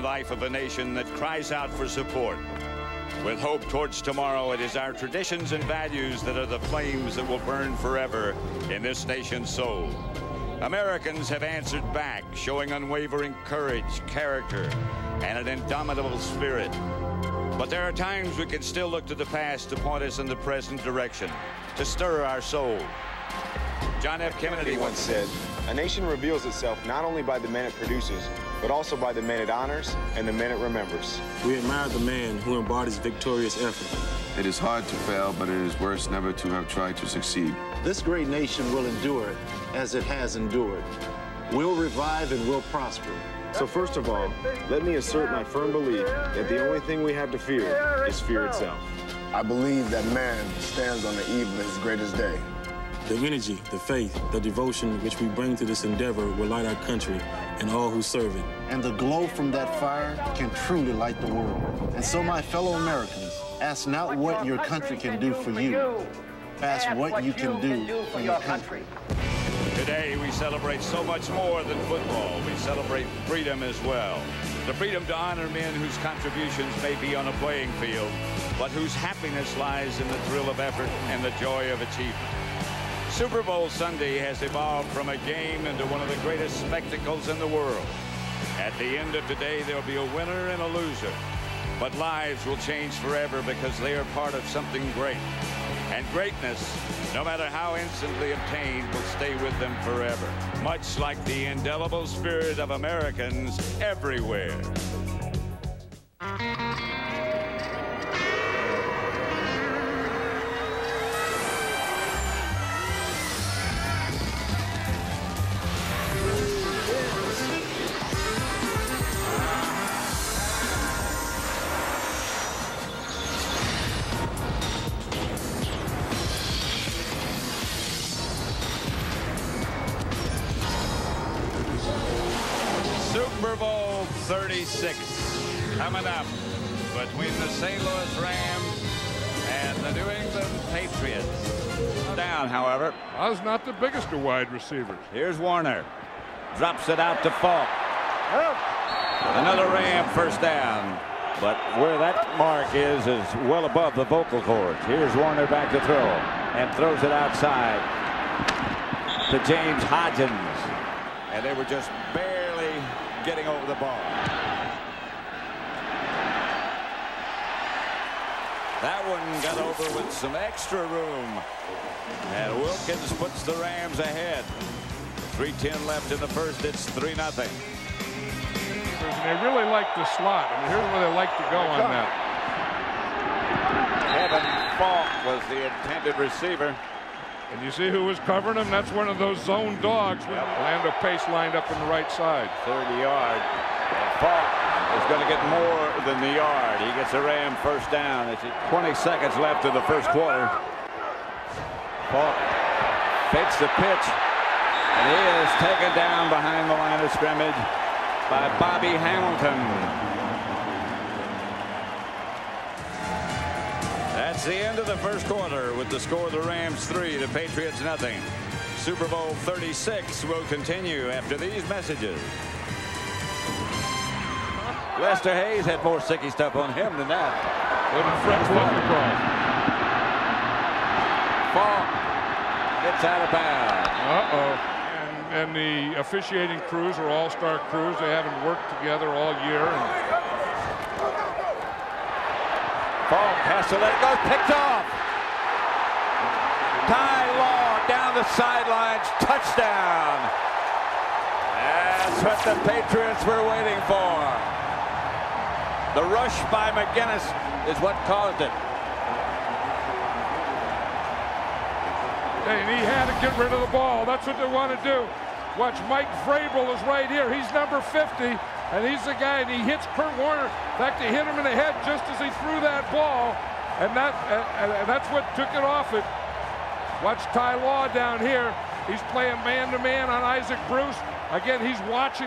life of a nation that cries out for support. With hope towards tomorrow, it is our traditions and values that are the flames that will burn forever in this nation's soul. Americans have answered back, showing unwavering courage, character, and an indomitable spirit. But there are times we can still look to the past to point us in the present direction, to stir our soul. John F. Kennedy once said, "A nation reveals itself not only by the men it produces, but also by the men it honors and the men it remembers." We admire the man who embodies victorious effort. It is hard to fail, but it is worse never to have tried to succeed. This great nation will endure as it has endured. We'll revive and we'll prosper. So first of all, let me assert my firm belief that the only thing we have to fear is fear itself. I believe that man stands on the eve of his greatest day. The energy, the faith, the devotion which we bring to this endeavor will light our country and all who serve it. And the glow from that fire can truly light the world. And so, my fellow Americans, ask not what your country can do for you. Ask what you can do for your country. Today, we celebrate so much more than football. We celebrate freedom as well. The freedom to honor men whose contributions may be on a playing field, but whose happiness lies in the thrill of effort and the joy of achievement. Super Bowl Sunday has evolved from a game into one of the greatest spectacles in the world. At the end of today, there'll be a winner and a loser. But lives will change forever because they are part of something great. And greatness, no matter how instantly obtained, will stay with them forever. Much like the indelible spirit of Americans everywhere. Super Bowl 36 coming up between the St. Louis Rams and the New England Patriots. Down, however. I was not the biggest of wide receivers. Here's Warner. Drops it out to Falk. Another Ram first down. But where that mark is well above the vocal cords. Here's Warner back to throw. And throws it outside to James Hodgins. And they were just barely getting over the ball. That one got over with some extra room. And Wilkins puts the Rams ahead. 3:10 left in the first. It's 3-0. They really like the slot. I mean, here's where they like to go on that. Kevin Falk was the intended receiver. And you see who was covering him? That's one of those zone dogs. Orlando Pace lined up on the right side. 30 yard. And Falk is going to get more than the yard. He gets a Ram first down. It's 20 seconds left in the first quarter. Falk fakes the pitch. And he is taken down behind the line of scrimmage by Bobby Hamilton. That's the end of the first quarter with the score: the Rams 3, the Patriots 0. Super Bowl 36 will continue after these messages. Lester Hayes had more sticky stuff on him than that. Falk gets out of bounds. And the officiating crews are all-star crews. They haven't worked together all year. Falk has to let it go. Picked off. Ty Law down the sidelines. Touchdown. That's what the Patriots were waiting for. The rush by McGinnis is what caused it. And he had to get rid of the ball. That's what they want to do. Watch, Mike Vrabel is right here. He's number 50. And he's the guy, and he hits Kurt Warner. In fact, he hit him in the head just as he threw that ball, and that's what took it off it. Watch Ty Law down here. He's playing man-to-man on Isaac Bruce. Again, he's watching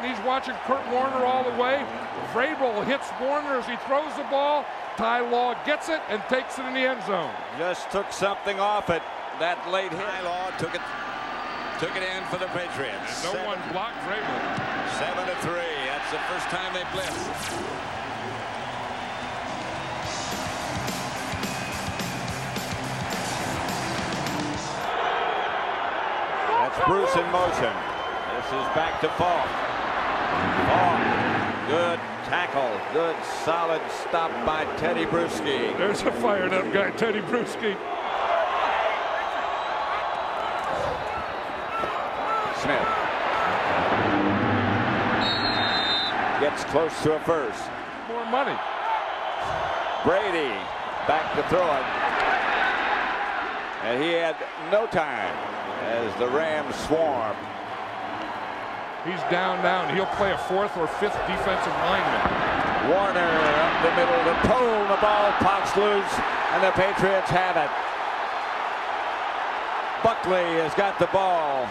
Kurt Warner all the way. Vrabel hits Warner as he throws the ball. Ty Law gets it and takes it in the end zone. Just took something off it. That late hit. Ty Law took it in for the Patriots. And no one blocked Vrabel. 7-3. That's It's the first time they blitz. That's Bruce in motion. This is back to Falk. Falk, good tackle, good solid stop by Teddy Bruschi. There's a fired up guy, Teddy Bruschi. Smith gets close to a first. More money. Brady back to throw it. And he had no time as the Rams swarm. He's down. He'll play a 4th or 5th defensive lineman. Warner up the middle to pull the ball, pops loose, and the Patriots have it. Buckley has got the ball.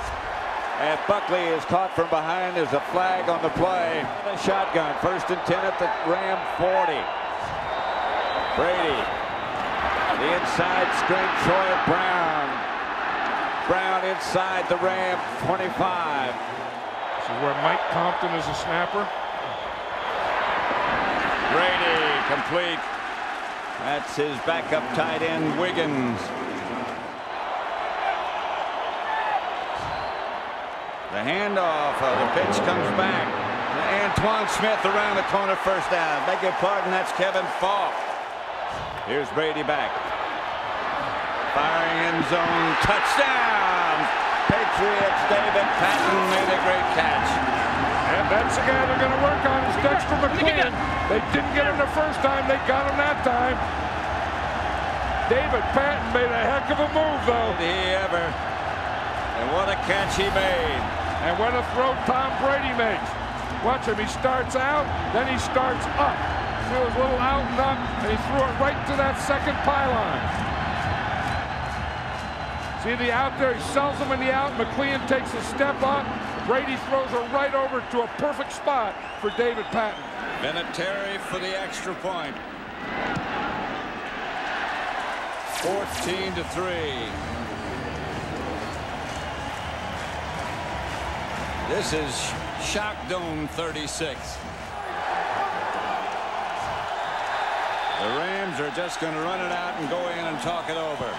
And Buckley is caught from behind. There's a flag on the play. A shotgun. 1st and 10 at the Ram 40. Brady. The inside screen. Troy Brown. Brown inside the Ram 25. This is where Mike Compton is a snapper. Brady complete. That's his backup tight end Wiggins. The handoff, the pitch comes back. Antoine Smith around the corner, first down. Beg your pardon, that's Kevin Falk. Here's Brady back. Firing end zone, touchdown! Patriots, David Patton made a great catch. And that's the guy they're going to work on is Dexter McClain. They didn't get him the first time, they got him that time. David Patton made a heck of a move, though. Did he ever? And what a catch he made. And what a throw Tom Brady makes. Watch him, he starts out, then he starts up. Threw his little out and up, and he threw it right to that second pylon. See the out there, he sells him in the out, McLean takes a step up, Brady throws it right over to a perfect spot for David Patton. Vinatieri for the extra point. 14-3. This is Shock Dome 36. The Rams are just going to run it out and go in and talk it over.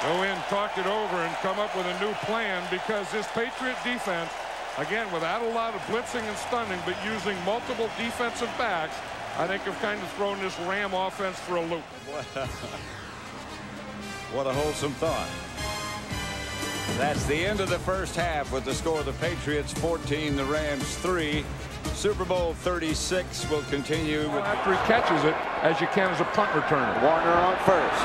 Go in, talk it over, and come up with a new plan, because this Patriot defense, again, without a lot of blitzing and stunning, but using multiple defensive backs, I think have kind of thrown this Ram offense for a loop. What a wholesome thought. That's the end of the first half with the score: the Patriots 14, the Rams 3. Super Bowl 36 will continue after he catches it, as you can as a punt returner. Warner on first.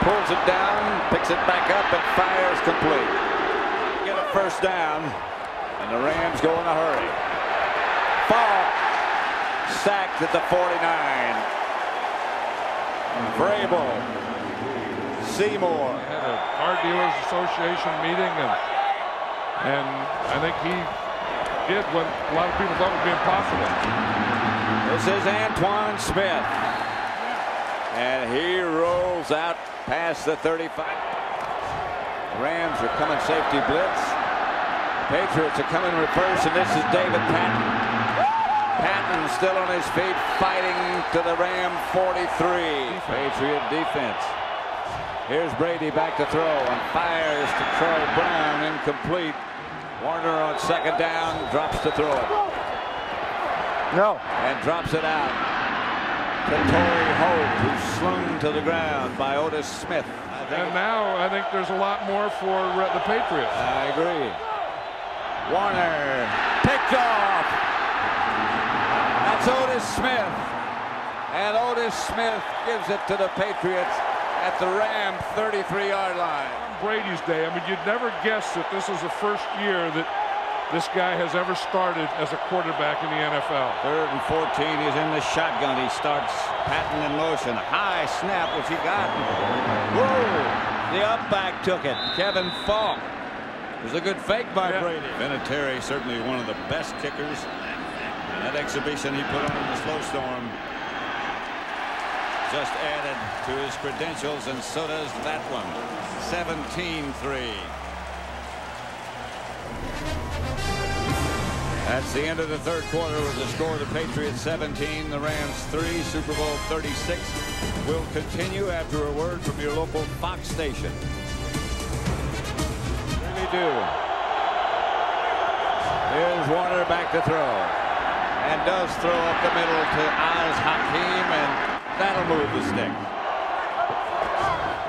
Pulls it down, picks it back up, and fires complete. Get a first down, and the Rams go in a hurry. Falk sacked at the 49. Vrabel. Seymour. He had a Car Dealers Association meeting, and I think he did what a lot of people thought would be impossible. This is Antoine Smith. And he rolls out past the 35. Rams are coming safety blitz. Patriots are coming reverse, and this is David Patton. Patton still on his feet, fighting to the Ram 43. Patriot defense. Here's Brady back to throw and fires to Troy Brown, incomplete. Warner on second down, drops to throw it. No. And drops it out to Torrey Holt, who's slung to the ground by Otis Smith. And now I think there's a lot more for the Patriots. I agree. Warner picked off. That's Otis Smith. And Otis Smith gives it to the Patriots at the Ram 33-yard line. On Brady's day, I mean, you'd never guess that this is the first year that this guy has ever started as a quarterback in the NFL. 3rd and 14. He's in the shotgun. He starts Patton in motion. High snap, which he got. Whoa! The up back took it. Kevin Falk. It was a good fake by Brady. Vinatieri, certainly one of the best kickers. And that exhibition he put on in the snowstorm just added to his credentials, and so does that one. 17-3. That's the end of the third quarter with the score of the Patriots 17, the Rams 3, Super Bowl 36. Will continue after a word from your local Fox station. Really do. Here's Warner back to throw. And does throw up the middle to Oz Hakeem, and that'll move the stick.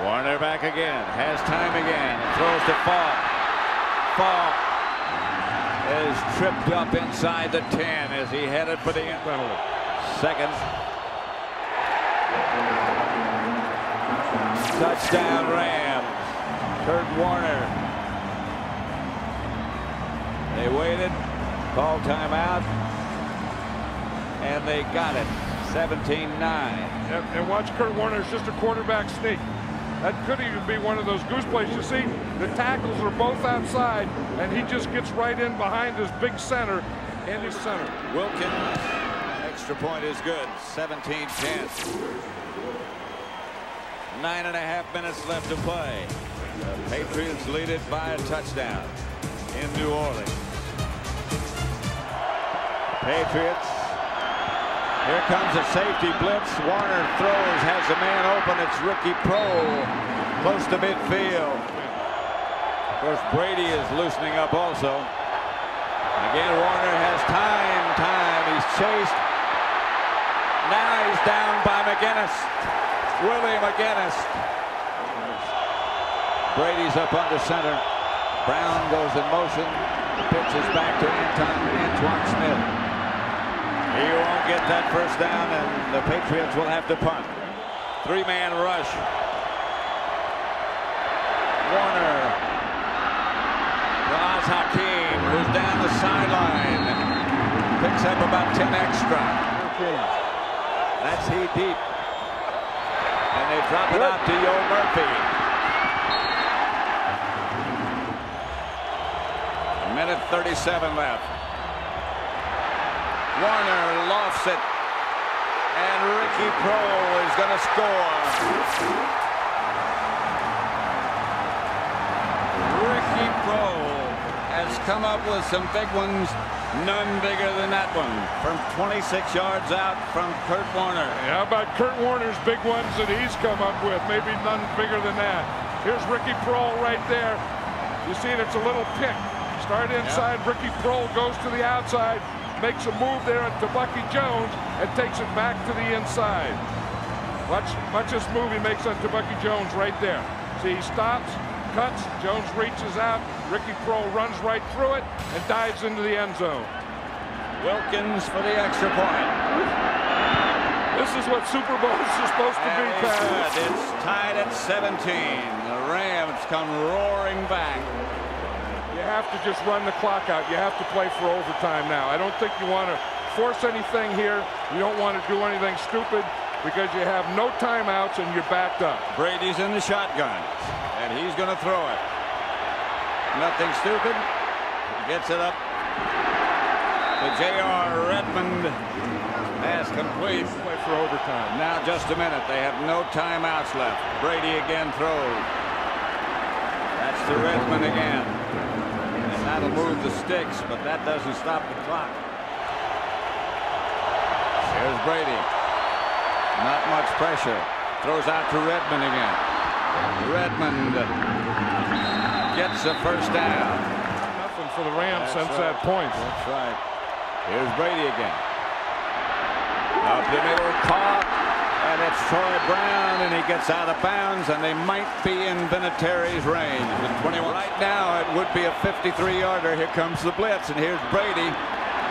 Warner back again, has time again, throws to Falk. Falk is tripped up inside the 10 as he headed for the end penalty. Second. Touchdown Rams. Kurt Warner. They waited, called timeout, and they got it. 17-9. And watch Kurt Warner's just a quarterback sneak. That could even be one of those goose plays. You see, the tackles are both outside, and he just gets right in behind his big center and his center. Wilkins, extra point is good. 17-10. 9.5 minutes left to play. The Patriots lead it by a touchdown in New Orleans. Patriots. Here comes a safety blitz. Warner throws, has a man open. It's rookie Pro, close to midfield. Of course, Brady is loosening up also. Again, Warner has time. He's chased. Now he's down by McGinnis. Willie McGinnis. Brady's up under center. Brown goes in motion. The pitch is back to Antoine Smith. He won't get that first down, and the Patriots will have to punt. Three-man rush. Warner to Oz Hakeem, who's down the sideline. Picks up about 10 extra. That's he deep. And they drop it out to Yo Murphy. A minute 37 left. Warner lofts it, and Ricky Pro is going to score. Ricky Pro has come up with some big ones, none bigger than that one. From 26 yards out from Kurt Warner. Yeah, how about Kurt Warner's big ones that he's come up with? Maybe none bigger than that. Here's Ricky Pro right there. You see it, it's a little pick. Start inside, yep. Ricky Pro goes to the outside. Makes a move there to Bucky Jones and takes it back to the inside. Watch this move he makes on Bucky Jones right there. See, he stops, cuts, Jones reaches out, Ricky Pro runs right through it and dives into the end zone. Wilkins for the extra point. This is what Super Bowls are supposed to be, Pat. It's tied at 17. The Rams come roaring back. You have to just run the clock out. You have to play for overtime now. I don't think you want to force anything here. You don't want to do anything stupid because you have no timeouts and you're backed up. Brady's in the shotgun, and he's going to throw it. Nothing stupid. He gets it up to J.R. Redmond. Pass complete. Play for overtime. Now just a minute. They have no timeouts left. Brady again throws. That's to Redmond again. That'll move the sticks, but that doesn't stop the clock. Here's Brady. Not much pressure. Throws out to Redmond again. Redmond gets a first down. Nothing for the Rams since that point. That's right. Here's Brady again. Up the middle, caught. And it's Troy Brown, and he gets out of bounds, and they might be in Vinatieri's range. With 21 right now, it would be a 53-yarder. Here comes the blitz, and here's Brady.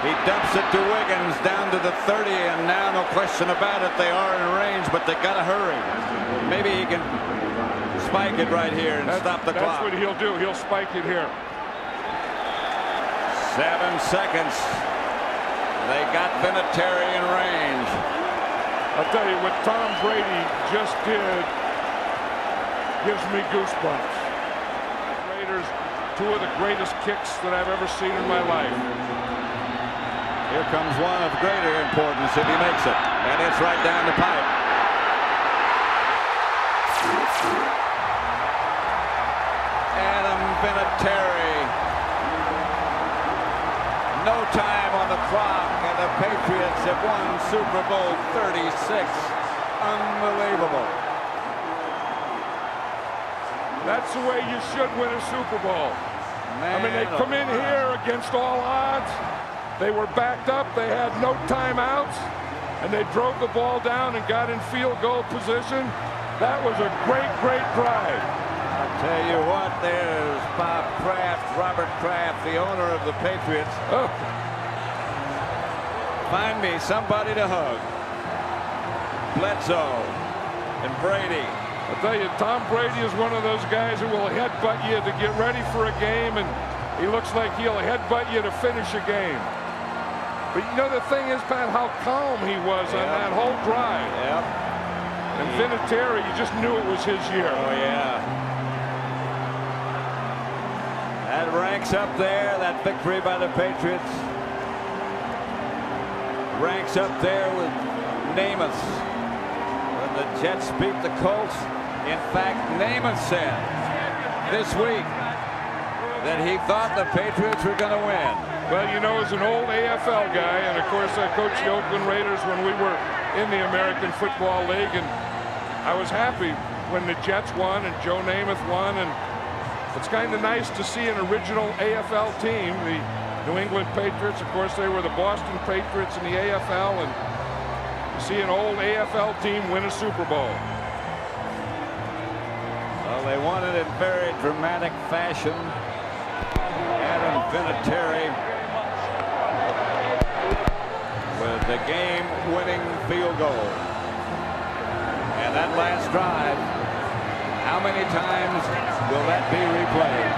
He dumps it to Wiggins down to the 30, and now no question about it, they are in range, but they got to hurry. Maybe he can spike it right here and stop the clock. That's what he'll do. He'll spike it here. 7 seconds. They got Vinatieri in range. I'll tell you what Tom Brady just did gives me goosebumps. Raiders, two of the greatest kicks that I've ever seen in my life. Here comes one of greater importance if he makes it, and it's right down the pipe. Adam Vinatieri. No time clock, and the Patriots have won Super Bowl 36. Unbelievable. That's the way you should win a Super Bowl. Man, I mean, they come in here against all odds. They were backed up. They had no timeouts, and they drove the ball down and got in field goal position. That was a great, great drive. I tell you what, there's Bob Kraft, Robert Kraft, the owner of the Patriots. Oh. Find me somebody to hug. Bledsoe and Brady. I tell you, Tom Brady is one of those guys who will headbutt you to get ready for a game, and he looks like he'll headbutt you to finish a game. But you know, the thing is, Pat, how calm he was on that whole drive. Yep. And Vinatieri, you just knew it was his year. Oh, yeah. That ranks up there, that victory by the Patriots. Ranks up there with Namath. When the Jets beat the Colts. In fact, Namath said this week that he thought the Patriots were going to win. Well, you know, as an old AFL guy, and of course I coached the Oakland Raiders when we were in the American Football League, and I was happy when the Jets won and Joe Namath won, and it's kind of nice to see an original AFL team, the New England Patriots. Of course, they were the Boston Patriots in the AFL, and you see an old AFL team win a Super Bowl. Well, they won it in very dramatic fashion. Adam Vinatieri with the game-winning field goal. And that last drive, how many times will that be replayed?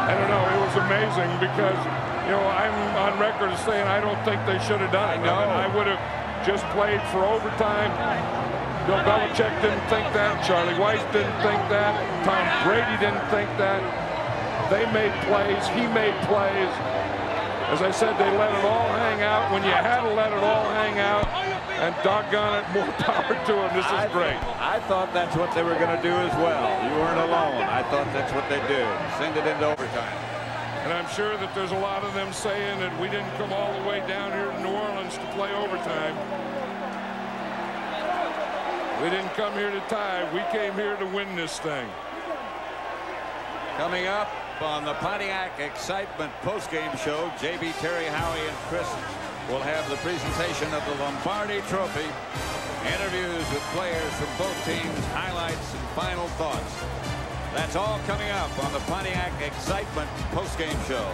I don't know. It was amazing because, you know, I'm on record as saying I don't think they should have done it. I know. I would have just played for overtime. Bill Belichick didn't think that. Charlie Weiss didn't think that. Tom Brady didn't think that. They made plays. He made plays. As I said, they let it all hang out when you had to let it all hang out. And doggone it, more power to them. This is great. I thought that's what they were going to do as well. You weren't alone. I thought that's what they do. Send it into overtime. And I'm sure that there's a lot of them saying that we didn't come all the way down here to New Orleans to play overtime. We didn't come here to tie. We came here to win this thing. Coming up on the Pontiac Excitement postgame show, JB, Terry, Howie, and Chris will have the presentation of the Lombardi Trophy, interviews with players from both teams, highlights, and final thoughts. That's all coming up on the Pontiac Excitement postgame show.